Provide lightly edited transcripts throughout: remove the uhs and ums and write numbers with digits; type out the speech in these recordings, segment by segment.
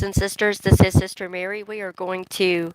And sisters, this is Sister Mary. We are going to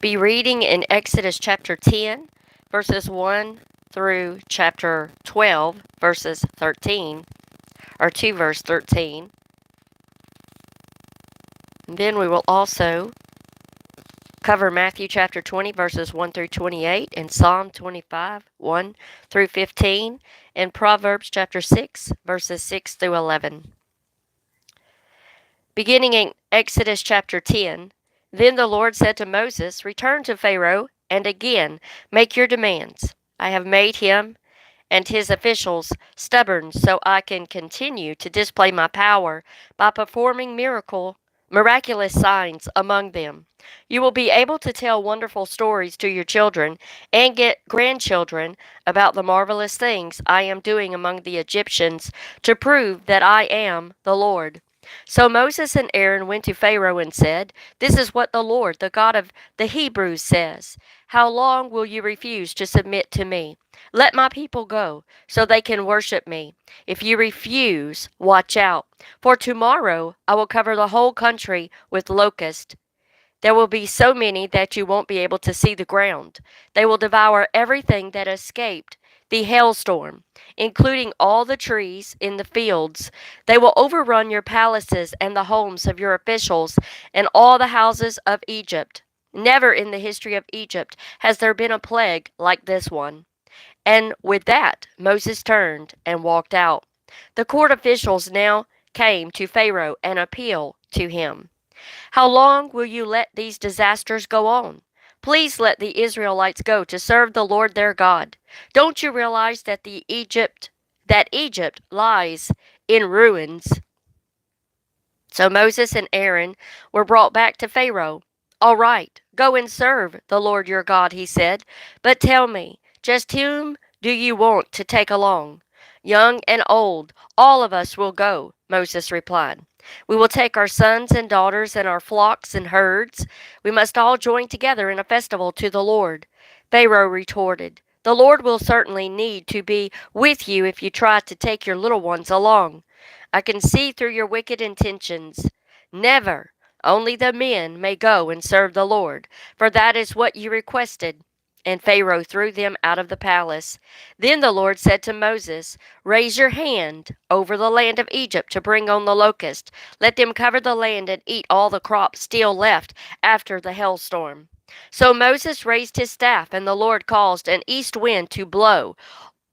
be reading in Exodus chapter 10, verses 1 through chapter 12, verses 13, or 2 verse 13. And then we will also cover Matthew chapter 20, verses 1 through 28, and Psalm 25, 1 through 15, and Proverbs chapter 6, verses 6 through 11. Beginning in Exodus chapter 10, then the Lord said to Moses, Return to Pharaoh, and again make your demands. I have made him and his officials stubborn so I can continue to display my power by performing miraculous signs among them. You will be able to tell wonderful stories to your children and get grandchildren about the marvelous things I am doing among the Egyptians to prove that I am the Lord. So Moses and Aaron went to Pharaoh and said, This is what the Lord, the God of the Hebrews, says. How long will you refuse to submit to me? Let my people go, so they can worship me. If you refuse, watch out, for tomorrow I will cover the whole country with locusts. There will be so many that you won't be able to see the ground. They will devour everything that escaped the hailstorm, including all the trees in the fields. They will overrun your palaces and the homes of your officials and all the houses of Egypt. Never in the history of Egypt has there been a plague like this one. And with that, Moses turned and walked out. The court officials now came to Pharaoh and appealed to him. How long will you let these disasters go on? Please let the Israelites go to serve the Lord their God. Don't you realize that Egypt lies in ruins? So Moses and Aaron were brought back to Pharaoh. All right, go and serve the Lord your God, he said. But tell me, just whom do you want to take along? Young and old, all of us will go, Moses replied. We will take our sons and daughters and our flocks and herds. We must all join together in a festival to the Lord. Pharaoh retorted, The Lord will certainly need to be with you if you try to take your little ones along. I can see through your wicked intentions. Never. Only the men may go and serve the Lord, for that is what you requested. And Pharaoh threw them out of the palace. Then the Lord said to Moses, Raise your hand over the land of Egypt to bring on the locust. Let them cover the land and eat all the crops still left after the hailstorm. So Moses raised his staff, and the Lord caused an east wind to blow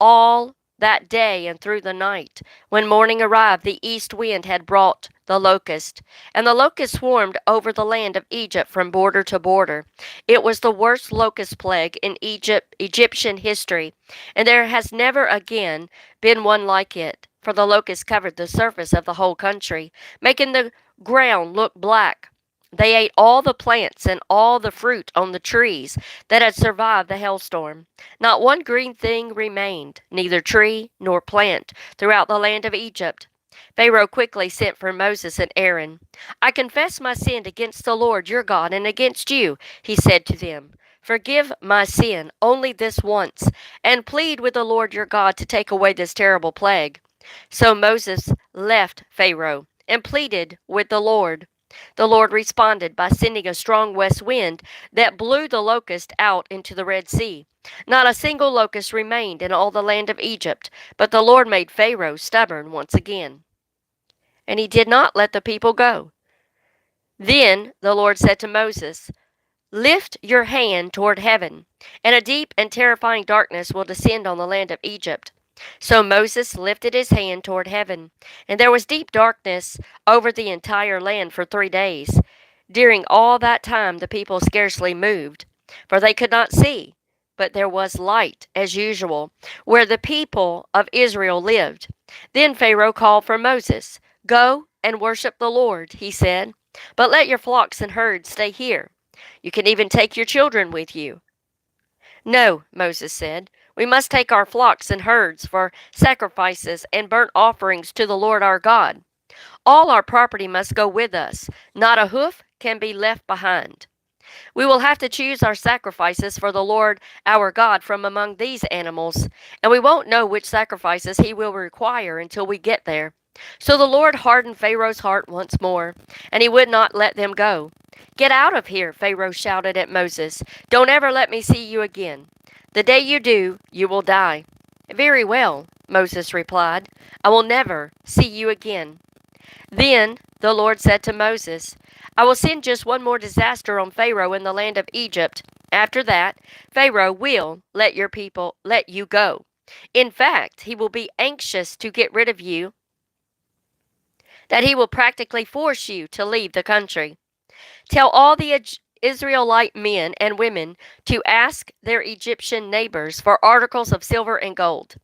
all that day and through the night. When morning arrived, the east wind had brought the locust, and the locust swarmed over the land of Egypt from border to border. It was the worst locust plague in Egyptian history, and there has never again been one like it, for the locust covered the surface of the whole country, making the ground look black. They ate all the plants and all the fruit on the trees that had survived the hailstorm. Not one green thing remained, neither tree nor plant, throughout the land of Egypt. Pharaoh quickly sent for Moses and Aaron. I confess my sin against the Lord your God and against you, he said to them. Forgive my sin only this once, and plead with the Lord your God to take away this terrible plague. So Moses left Pharaoh and pleaded with the Lord. The Lord responded by sending a strong west wind that blew the locust out into the Red Sea. Not a single locust remained in all the land of Egypt, but the Lord made Pharaoh stubborn once again, and he did not let the people go. Then the Lord said to Moses, Lift your hand toward heaven, and a deep and terrifying darkness will descend on the land of Egypt. So Moses lifted his hand toward heaven, and there was deep darkness over the entire land for 3 days. During all that time the people scarcely moved, for they could not see, but there was light, as usual, where the people of Israel lived. Then Pharaoh called for Moses. Go and worship the Lord, he said, but let your flocks and herds stay here. You can even take your children with you. No, Moses said, we must take our flocks and herds for sacrifices and burnt offerings to the Lord our God. All our property must go with us. Not a hoof can be left behind. We will have to choose our sacrifices for the Lord our God from among these animals, and we won't know which sacrifices he will require until we get there. So the Lord hardened Pharaoh's heart once more, and he would not let them go. "Get out of here," Pharaoh shouted at Moses. "Don't ever let me see you again. The day you do, you will die." "Very well," Moses replied. "I will never see you again." Then the Lord said to Moses, "I will send just one more disaster on Pharaoh in the land of Egypt. After that, Pharaoh will let you go. In fact, he will be anxious to get rid of you, that he will practically force you to leave the country. Tell all the Israelite men and women to ask their Egyptian neighbors for articles of silver and gold."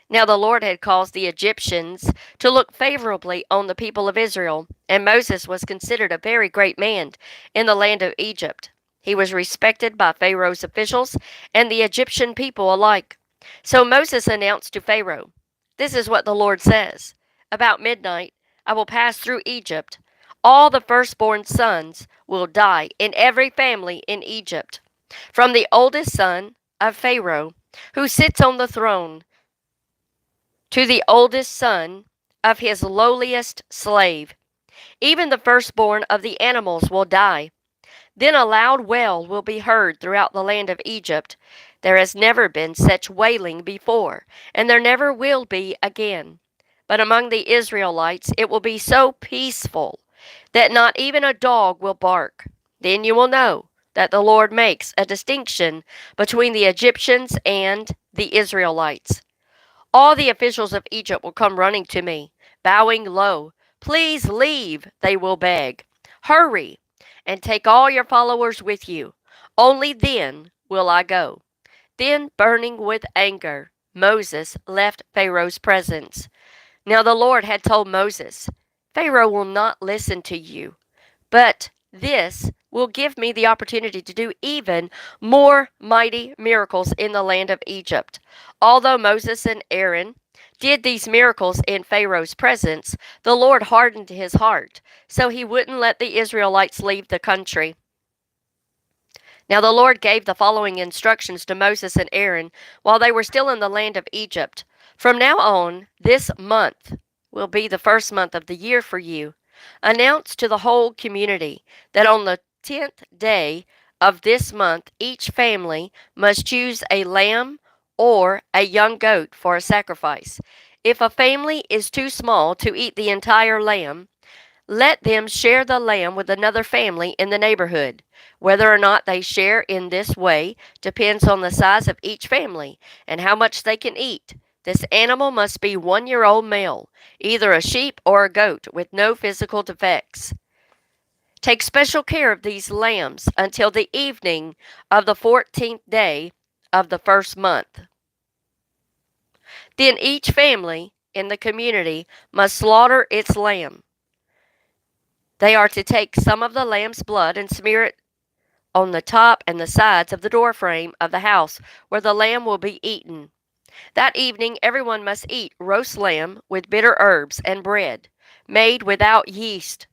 Now the Lord had caused the Egyptians to look favorably on the people of Israel, and Moses was considered a very great man in the land of Egypt. He was respected by Pharaoh's officials and the Egyptian people alike. So Moses announced to Pharaoh, "This is what the Lord says. About midnight I will pass through Egypt. All the firstborn sons will die in every family in Egypt, from the oldest son of Pharaoh, who sits on the throne, to the oldest son of his lowliest slave. Even the firstborn of the animals will die. Then a loud wail will be heard throughout the land of Egypt. There has never been such wailing before, and there never will be again. But among the Israelites it will be so peaceful that not even a dog will bark. Then you will know that the Lord makes a distinction between the Egyptians and the Israelites. All the officials of Egypt will come running to me, bowing low. 'Please leave,' they will beg. 'Hurry, and take all your followers with you. Only then will I go.'" Then, burning with anger, Moses left Pharaoh's presence. Now the Lord had told Moses, "Pharaoh will not listen to you, but this will give me the opportunity to do even more mighty miracles in the land of Egypt." Although Moses and Aaron did these miracles in Pharaoh's presence, the Lord hardened his heart, so he wouldn't let the Israelites leave the country. Now the Lord gave the following instructions to Moses and Aaron while they were still in the land of Egypt. "From now on, this month will be the first month of the year for you. Announce to the whole community that on the 10th day of this month, each family must choose a lamb or a young goat for a sacrifice. If a family is too small to eat the entire lamb, let them share the lamb with another family in the neighborhood. Whether or not they share in this way depends on the size of each family and how much they can eat. This animal must be 1-year-old male, either a sheep or a goat with no physical defects. Take special care of these lambs until the evening of the 14th day of the first month. Then each family in the community must slaughter its lamb. They are to take some of the lamb's blood and smear it on the top and the sides of the doorframe of the house where the lamb will be eaten. That evening everyone must eat roast lamb with bitter herbs and bread, made without yeast.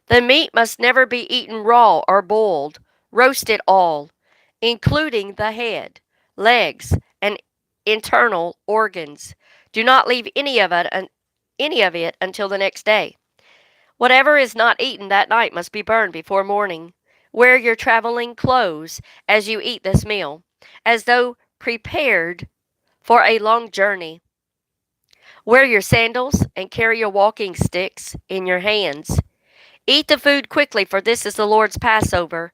The meat must never be eaten raw or boiled. Roast it all, including the head, legs, and internal organs. Do not leave any of it until the next day. Whatever is not eaten that night must be burned before morning. Wear your traveling clothes as you eat this meal, as though prepared for a long journey. Wear your sandals and carry your walking sticks in your hands. Eat the food quickly, for this is the Lord's Passover.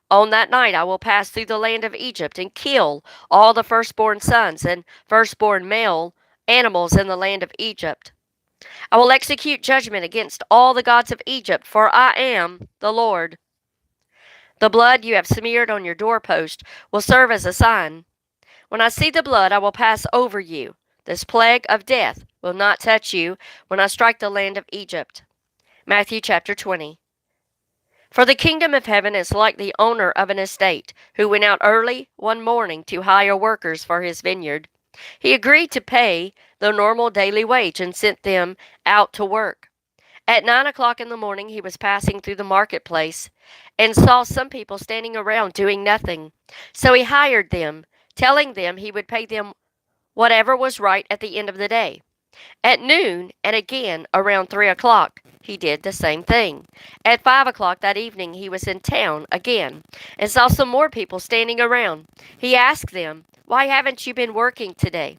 On that night I will pass through the land of Egypt and kill all the firstborn sons and firstborn male animals in the land of Egypt. I will execute judgment against all the gods of Egypt, for I am the Lord. The blood you have smeared on your doorpost will serve as a sign. When I see the blood, I will pass over you. This plague of death will not touch you when I strike the land of Egypt." Matthew chapter 20. For the kingdom of heaven is like the owner of an estate, who went out early one morning to hire workers for his vineyard. He agreed to pay the normal daily wage and sent them out to work. At 9 o'clock in the morning he was passing through the marketplace and saw some people standing around doing nothing. So he hired them, telling them he would pay them whatever was right at the end of the day. At noon, and again around 3 o'clock, he did the same thing. At 5 o'clock that evening, he was in town again and saw some more people standing around. He asked them, "Why haven't you been working today?"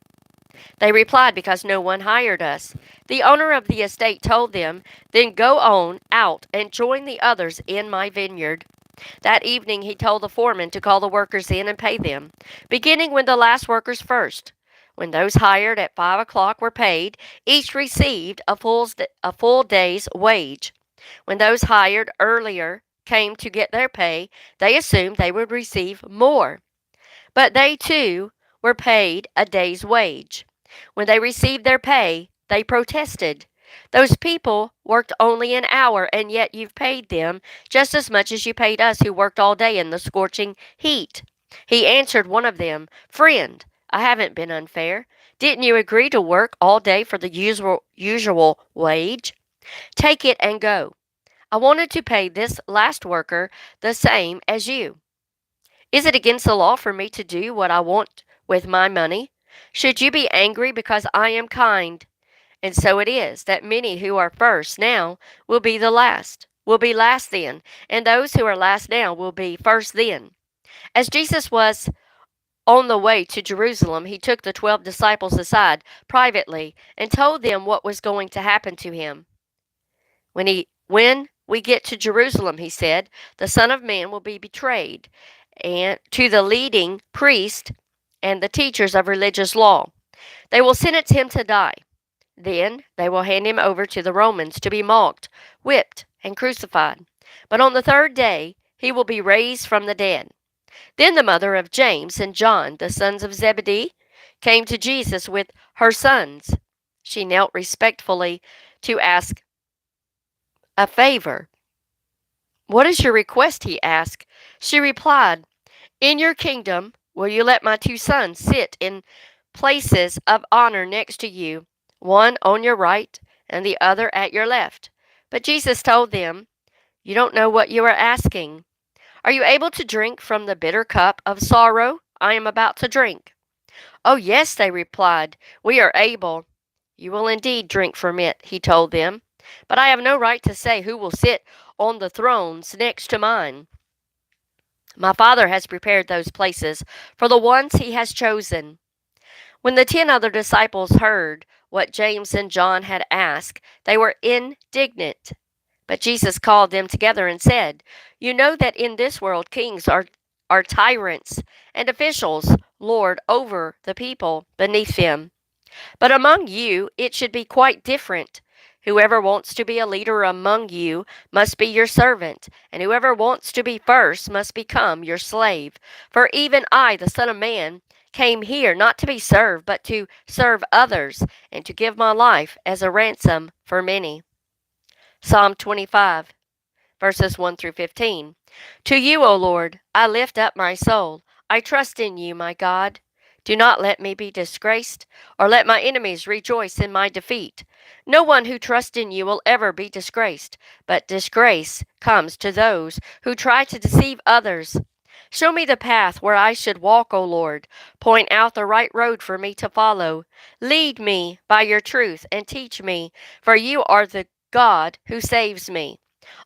They replied, "Because no one hired us." The owner of the estate told them, "Then go on out and join the others in my vineyard." That evening he told the foreman to call the workers in and pay them, beginning with the last workers first. When those hired at 5 o'clock were paid, each received a full day's wage. When those hired earlier came to get their pay, they assumed they would receive more. But they too were paid a day's wage. When they received their pay, they protested. "Those people worked only an hour, and yet you've paid them just as much as you paid us who worked all day in the scorching heat." He answered one of them, "Friend, I haven't been unfair. Didn't you agree to work all day for the usual wage? Take it and go. I wanted to pay this last worker the same as you. Is it against the law for me to do what I want with my money? Should you be angry because I am kind?" And so it is that many who are first now will be last then, and those who are last now will be first then. As Jesus was on the way to Jerusalem, he took the 12 disciples aside privately and told them what was going to happen to him. When we get to Jerusalem, he said, the Son of Man will be betrayed and to the leading priests and the teachers of religious law. They will sentence him to die. Then they will hand him over to the Romans to be mocked, whipped, and crucified. But on the third day he will be raised from the dead. Then the mother of James and John, the sons of Zebedee, came to Jesus with her sons. She knelt respectfully to ask a favor. "What is your request?" he asked. She replied, "In your kingdom, will you let my two sons sit in places of honor next to you, one on your right and the other at your left?" But Jesus told them, "You don't know what you are asking. Are you able to drink from the bitter cup of sorrow I am about to drink?" "Oh, yes," they replied, "we are able." "You will indeed drink from it," he told them, "but I have no right to say who will sit on the thrones next to mine. My Father has prepared those places for the ones he has chosen." When the 10 other disciples heard what James and John had asked, they were indignant. But Jesus called them together and said, "You know that in this world kings are tyrants, and officials lord over the people beneath them. But among you it should be quite different. Whoever wants to be a leader among you must be your servant, and whoever wants to be first must become your slave. For even I, the Son of Man, came here not to be served, but to serve others, and to give my life as a ransom for many." Psalm 25, verses 1 through 15. To you, O Lord, I lift up my soul. I trust in you, my God. Do not let me be disgraced, or let my enemies rejoice in my defeat. No one who trusts in you will ever be disgraced, but disgrace comes to those who try to deceive others. Show me the path where I should walk, O Lord. Point out the right road for me to follow. Lead me by your truth and teach me, for you are the God who saves me.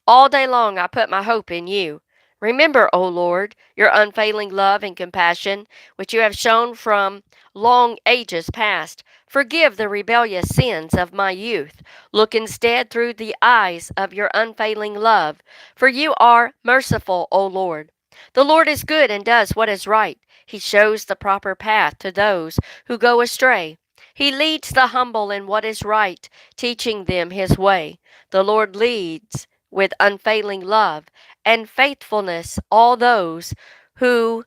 All day long I put my hope in you. Remember, O Lord, your unfailing love and compassion, which you have shown from long ages past. Forgive the rebellious sins of my youth. Look instead through the eyes of your unfailing love, for you are merciful, O Lord. The Lord is good and does what is right. He shows the proper path to those who go astray. He leads the humble in what is right, teaching them his way. The Lord leads with unfailing love and faithfulness all those who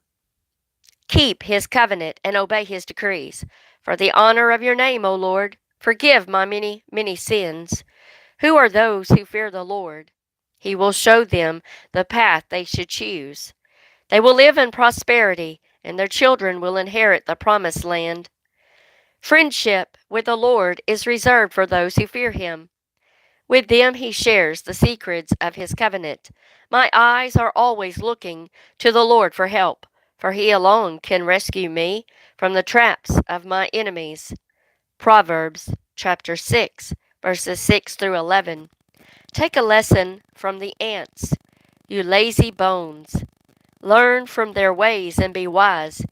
keep his covenant and obey his decrees. For the honor of your name, O Lord, forgive my many, many sins. Who are those who fear the Lord? He will show them the path they should choose. They will live in prosperity, and their children will inherit the promised land. Friendship with the Lord is reserved for those who fear him. With them he shares the secrets of his covenant. My eyes are always looking to the Lord for help, for he alone can rescue me from the traps of my enemies. Proverbs chapter 6, verses 6 through 11. Take a lesson from the ants, you lazy bones. Learn from their ways and be wise.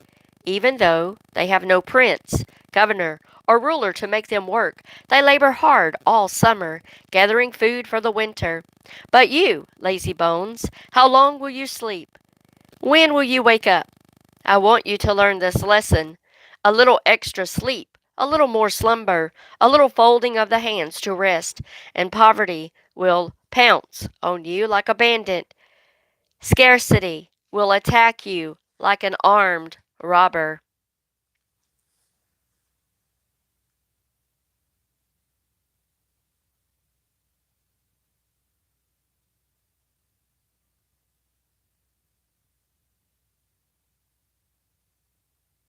Even though they have no prince, governor, or ruler to make them work, they labor hard all summer, gathering food for the winter. But you, lazy bones, how long will you sleep? When will you wake up? I want you to learn this lesson. A little extra sleep, a little more slumber, a little folding of the hands to rest, and poverty will pounce on you like a bandit. Scarcity will attack you like an armed robber.